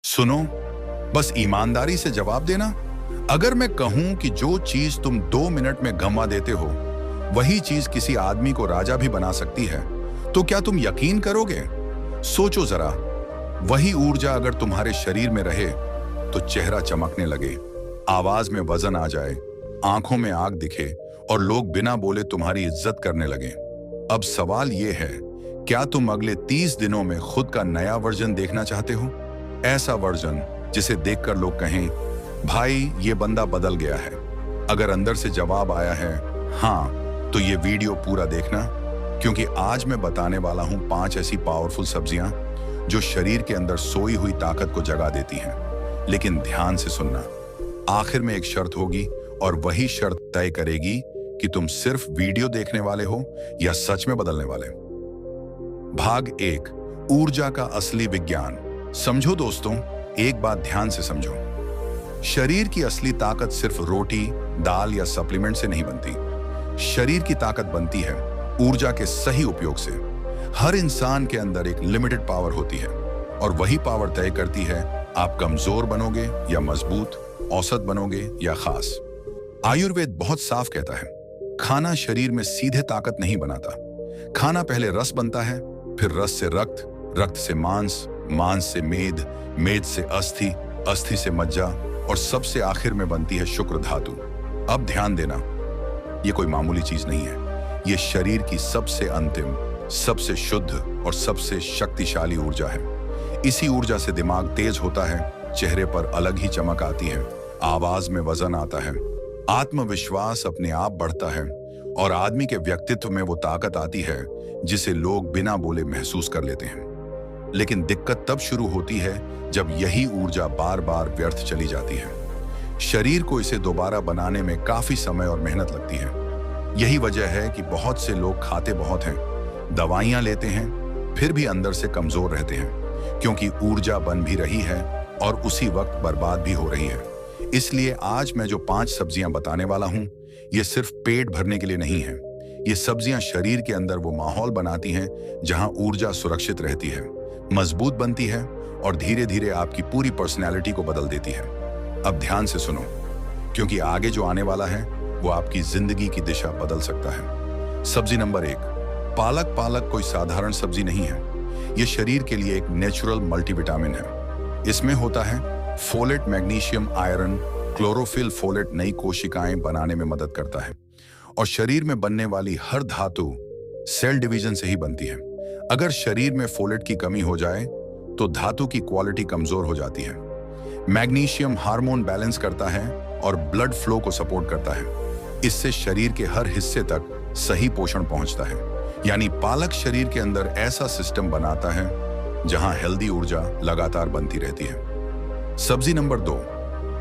सुनो, बस ईमानदारी से जवाब देना। अगर मैं कहूं कि जो चीज तुम 2 मिनट में गंवा देते हो वही चीज किसी आदमी को राजा भी बना सकती है, तो क्या तुम यकीन करोगे? सोचो जरा, वही ऊर्जा अगर तुम्हारे शरीर में रहे तो चेहरा चमकने लगे, आवाज में वजन आ जाए, आंखों में आग दिखे और लोग बिना बोले तुम्हारी इज्जत करने लगे। अब सवाल यह है, क्या तुम अगले 30 दिनों में खुद का नया वर्जन देखना चाहते हो? ऐसा वर्जन जिसे देखकर लोग कहें, भाई ये बंदा बदल गया है। अगर अंदर से जवाब आया है हाँ, तो ये वीडियो पूरा देखना, क्योंकि आज मैं बताने वाला हूं 5 ऐसी पावरफुल सब्जियां जो शरीर के अंदर सोई हुई ताकत को जगा देती हैं। लेकिन ध्यान से सुनना, आखिर में एक शर्त होगी और वही शर्त तय करेगी कि तुम सिर्फ वीडियो देखने वाले हो या सच में बदलने वाले। भाग 1, ऊर्जा का असली विज्ञान। समझो दोस्तों, एक बात ध्यान से समझो, शरीर की असली ताकत सिर्फ रोटी, दाल या सप्लीमेंट से नहीं बनती। शरीर की ताकत बनती है ऊर्जा के सही उपयोग से। हर इंसान के अंदर एक लिमिटेड पावर होती है और वही पावर तय करती है आप कमजोर बनोगे या मजबूत, औसत बनोगे या खास। आयुर्वेद बहुत साफ कहता है, खाना शरीर में सीधे ताकत नहीं बनाता। खाना पहले रस बनता है, फिर रस से रक्त, रक्त से मांस, मांस से मेद, मेद से अस्थि, अस्थि से मज्जा और सबसे आखिर में बनती है शुक्र धातु। अब ध्यान देना, ये कोई मामूली चीज नहीं है, ये शरीर की सबसे अंतिम, सबसे शुद्ध और सबसे शक्तिशाली ऊर्जा है। इसी ऊर्जा से दिमाग तेज होता है, चेहरे पर अलग ही चमक आती है, आवाज में वजन आता है, आत्मविश्वास अपने आप बढ़ता है और आदमी के व्यक्तित्व में वो ताकत आती है जिसे लोग बिना बोले महसूस कर लेते हैं। लेकिन दिक्कत तब शुरू होती है जब यही ऊर्जा बार बार व्यर्थ चली जाती है। शरीर को इसे दोबारा बनाने में काफी समय और मेहनत लगती है। यही वजह है कि बहुत से लोग खाते बहुत हैं, दवाइयां लेते हैं, फिर भी अंदर से कमजोर रहते हैं, क्योंकि ऊर्जा बन भी रही है और उसी वक्त बर्बाद भी हो रही है। इसलिए आज मैं जो 5 सब्जियां बताने वाला हूं, ये सिर्फ पेट भरने के लिए नहीं है। ये सब्जियां शरीर के अंदर वो माहौल बनाती हैं जहां ऊर्जा सुरक्षित रहती है, मजबूत बनती है और धीरे धीरे आपकी पूरी पर्सनैलिटी को बदल देती है। अब ध्यान से सुनो, क्योंकि आगे जो आने वाला है वो आपकी जिंदगी की दिशा बदल सकता है। सब्जी नंबर 1, पालक। पालक कोई साधारण सब्जी नहीं है, ये शरीर के लिए एक नेचुरल मल्टीविटामिन है। इसमें होता है folate, magnesium, iron, chlorophyll. Folate नई कोशिकाएं बनाने में मदद करता है और शरीर में बनने वाली हर धातु सेल डिवीजन से ही बनती है। अगर शरीर में फोलेट की कमी हो जाए तो धातु की क्वालिटी कमजोर हो जाती है। मैग्नीशियम हार्मोन बैलेंस करता है और ब्लड फ्लो को सपोर्ट करता है। इससे शरीर के हर हिस्से तक सही पोषण पहुंचता है। यानी पालक शरीर के अंदर ऐसा सिस्टम बनाता है जहां हेल्दी ऊर्जा लगातार बनती रहती है। सब्जी नंबर 2,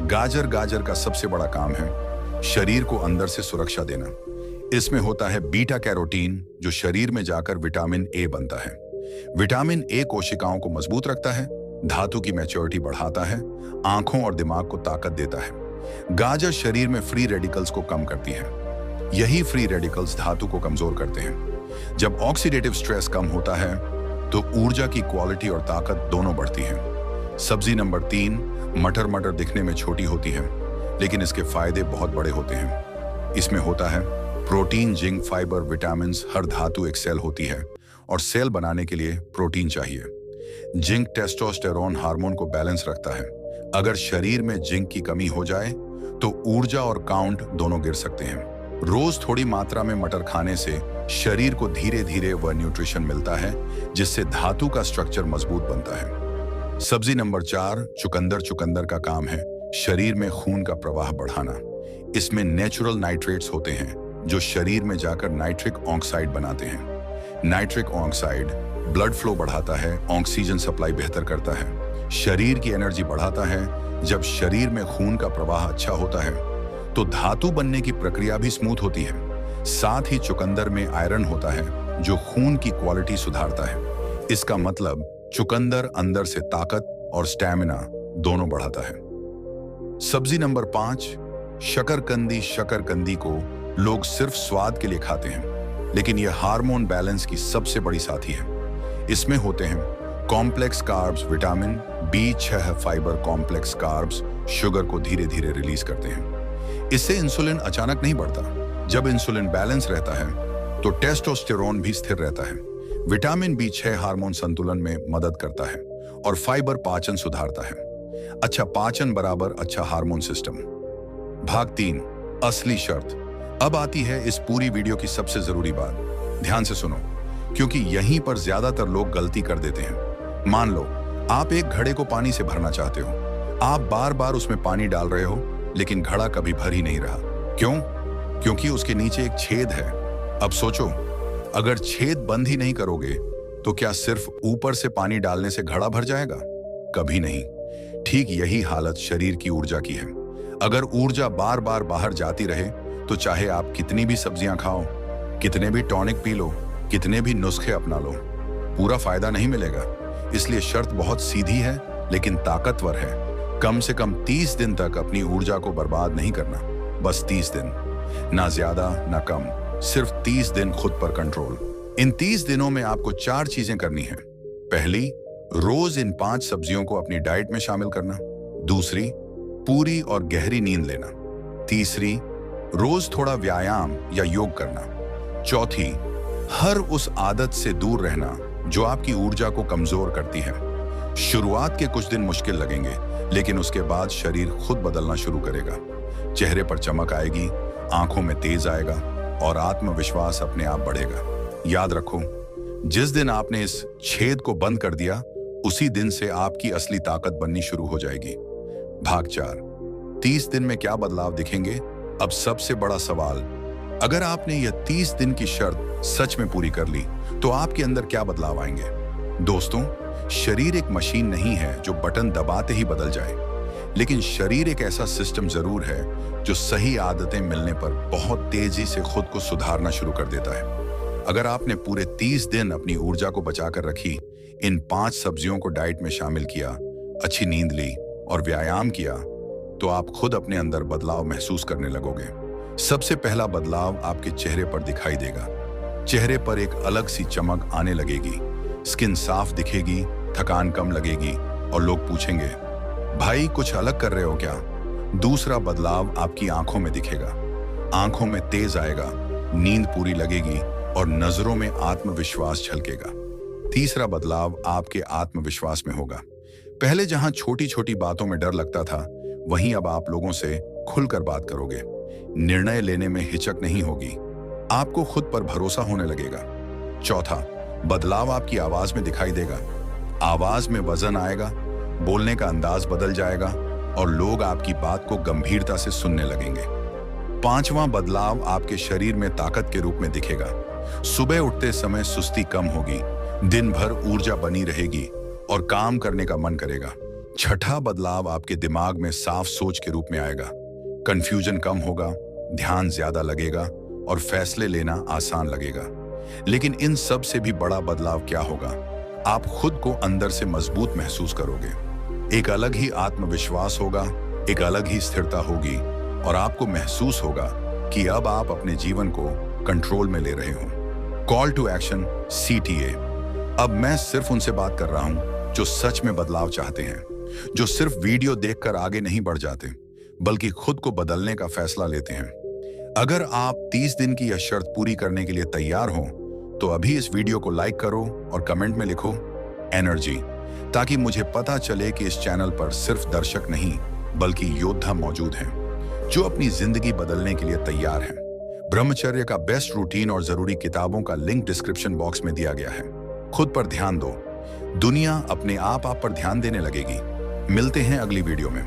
गाजर। गाजर का सबसे बड़ा काम है शरीर को अंदर से सुरक्षा देना। इसमें होता है बीटा कैरोटीन, जो शरीर में जाकर विटामिन ए बनता है। विटामिन ए कोशिकाओं को मजबूत रखता है, धातु की मैच्योरिटी बढ़ाता है, आंखों और दिमाग को ताकत देता है। गाजर शरीर में फ्री रेडिकल्स को कम करती है। यही फ्री रेडिकल्स धातु को कमजोर करते हैं। जब ऑक्सीडेटिव स्ट्रेस कम होता है तो ऊर्जा की क्वालिटी और ताकत दोनों बढ़ती है। सब्जी नंबर 3, मटर। मटर दिखने में छोटी होती है, लेकिन इसके फायदे बहुत बड़े होते हैं। इसमें होता है प्रोटीन, जिंक, फाइबर, विटामिन। हर धातु एक सेल होती है और सेल बनाने के लिए प्रोटीन चाहिए। जिंक टेस्टोस्टेरोन हार्मोन को बैलेंस रखता है। अगर शरीर में जिंक की कमी हो जाए तो ऊर्जा और काउंट दोनों गिर सकते हैं। रोज थोड़ी मात्रा में मटर खाने से शरीर को धीरे धीरे वह न्यूट्रिशन मिलता है जिससे धातु का स्ट्रक्चर मजबूत बनता है। सब्जी नंबर 4, चुकंदर। चुकंदर का काम है शरीर में खून का प्रवाह बढ़ाना। इसमें नेचुरल नाइट्रेट्स होते हैं जो शरीर में जाकर नाइट्रिक ऑक्साइड बनाते हैं। नाइट्रिक ऑक्साइड ब्लड फ्लो बढ़ाता है, ऑक्सीजन सप्लाई बेहतर करता है, शरीर की एनर्जी बढ़ाता है। जब शरीर में खून का प्रवाह अच्छा होता है तो धातु बनने की प्रक्रिया भी स्मूथ होती है। साथ ही चुकंदर में आयरन होता है जो खून की क्वालिटी सुधारता है। इसका मतलब चुकंदर अंदर से ताकत और स्टैमिना दोनों बढ़ाता है। सब्जी नंबर 5, शकरकंदी। शकरकंदी को लोग सिर्फ स्वाद के लिए खाते हैं, लेकिन यह हार्मोन बैलेंस की सबसे बड़ी साथी है। इसमें होते हैं complex carbs vitamin B6 fibre complex carbs sugar को धीरे धीरे रिलीज करते हैं। इससे इंसुलिन अचानक नहीं बढ़ता। जब इंसुलिन बैलेंस रहता है तो टेस्टोस्टेरोन भी स्थिर रहता है। विटामिन B6 हार्मोन संतुलन में मदद करता है और फाइबर पाचन सुधारता है। अच्छा पाचन बराबर अच्छा हार्मोन सिस्टम। भाग 3, असली शर्त। अब आती है इस पूरी वीडियो की सबसे जरूरी बात। ध्यान से सुनो, क्योंकि यहीं पर ज्यादातर लोग गलती कर देते हैं। मान लो आप एक घड़े को पानी से भरना चाहते हो। आप बार बार उसमें पानी डाल रहे हो, लेकिन घड़ा कभी भर ही नहीं रहा। क्यों? क्योंकि उसके नीचे एक छेद है। अब सोचो, अगर छेद बंद ही नहीं करोगे तो क्या सिर्फ ऊपर से पानी डालने से घड़ा भर जाएगा? कभी नहीं। ठीक यही हालत शरीर की ऊर्जा की है। अगर ऊर्जा बार बार बाहर जाती रहे तो चाहे आप कितनी भी सब्जियां खाओ, कितने भी टॉनिक पी लो, कितने भी नुस्खे अपना लो, पूरा फायदा नहीं मिलेगा। इसलिए शर्त बहुत सीधी है लेकिन ताकतवर है। कम से कम 30 दिन तक अपनी ऊर्जा को बर्बाद नहीं करना। बस 30 दिन, ना ज्यादा ना कम, सिर्फ 30 दिन खुद पर कंट्रोल। इन 30 दिनों में आपको 4 चीजें करनी है। पहली, रोज इन 5 सब्जियों को अपनी डाइट में शामिल करना। दूसरी, पूरी और गहरी नींद लेना। तीसरी, रोज थोड़ा व्यायाम या योग करना। चौथी, हर उस आदत से दूर रहना जो आपकी ऊर्जा को कमजोर करती है। शुरुआत के कुछ दिन मुश्किल लगेंगे, लेकिन उसके बाद शरीर खुद बदलना शुरू करेगा। चेहरे पर चमक आएगी, आंखों में तेज आएगा और आत्मविश्वास अपने आप बढ़ेगा। याद रखो, जिस दिन आपने इस छेद को बंद कर दिया, उसी दिन से आपकी असली ताकत बननी शुरू हो जाएगी। भाग 4, 30 दिन में क्या बदलाव दिखेंगे? अब सबसे बड़ा सवाल, अगर आपने यह 30 दिन की शर्त सच में पूरी कर ली तो आपके अंदर क्या बदलाव आएंगे? दोस्तों, शरीर एक मशीन नहीं है जो बटन दबाते ही बदल जाए, लेकिन शरीर एक ऐसा सिस्टम जरूर है जो सही आदतें मिलने पर बहुत तेजी से खुद को सुधारना शुरू कर देता है। अगर आपने पूरे 30 दिन अपनी ऊर्जा को बचाकर रखी, इन 5 सब्जियों को डाइट में शामिल किया, अच्छी नींद ली और व्यायाम किया, तो आप खुद अपने अंदर बदलाव महसूस करने लगोगे। सबसे पहला बदलाव आपके चेहरे पर दिखाई देगा। चेहरे पर एक अलग सी चमक आने लगेगी, स्किन साफ दिखेगी, थकान कम लगेगी और लोग पूछेंगे, भाई कुछ अलग कर रहे हो क्या? दूसरा बदलाव आपकी आंखों में दिखेगा। आंखों में तेज आएगा, नींद पूरी लगेगी और नजरों में आत्मविश्वास झलकेगा। तीसरा बदलाव आपके आत्मविश्वास में होगा। पहले जहां छोटी छोटी बातों में डर लगता था, वहीं अब आप लोगों से खुलकर बात करोगे। निर्णय लेने में हिचक नहीं होगी। आपको खुद पर भरोसा होने लगेगा। चौथा बदलाव आपकी आवाज में दिखाई देगा। आवाज में वजन आएगा, बोलने का अंदाज बदल जाएगा और लोग आपकी बात को गंभीरता से सुनने लगेंगे। पांचवां बदलाव आपके शरीर में ताकत के रूप में दिखेगा। सुबह उठते समय सुस्ती कम होगी, दिन भर ऊर्जा बनी रहेगी और काम करने का मन करेगा। छठा बदलाव आपके दिमाग में साफ सोच के रूप में आएगा। कंफ्यूजन कम होगा, ध्यान ज्यादा लगेगा और फैसले लेना आसान लगेगा। लेकिन इन सब से भी बड़ा बदलाव क्या होगा? आप खुद को अंदर से मजबूत महसूस करोगे। एक अलग ही आत्मविश्वास होगा, एक अलग ही स्थिरता होगी और आपको महसूस होगा कि अब आप अपने जीवन को कंट्रोल में ले रहे हो। Call to action CTA। अब मैं सिर्फ उनसे बात कर रहा हूं जो सच में बदलाव चाहते हैं, जो सिर्फ वीडियो देखकर आगे नहीं बढ़ जाते, बल्कि खुद को बदलने का फैसला लेते हैं। अगर आप 30 दिन की यह शर्त पूरी करने के लिए तैयार हो तो अभी इस वीडियो को लाइक करो और कमेंट में लिखो एनर्जी, ताकि मुझे पता चले कि इस चैनल पर सिर्फ दर्शक नहीं बल्कि योद्धा मौजूद हैं जो अपनी जिंदगी बदलने के लिए तैयार हैं। ब्रह्मचर्य का बेस्ट रूटीन और जरूरी किताबों का लिंक डिस्क्रिप्शन बॉक्स में दिया गया है। खुद पर ध्यान दो, दुनिया अपने आप पर ध्यान देने लगेगी। मिलते हैं अगली वीडियो में।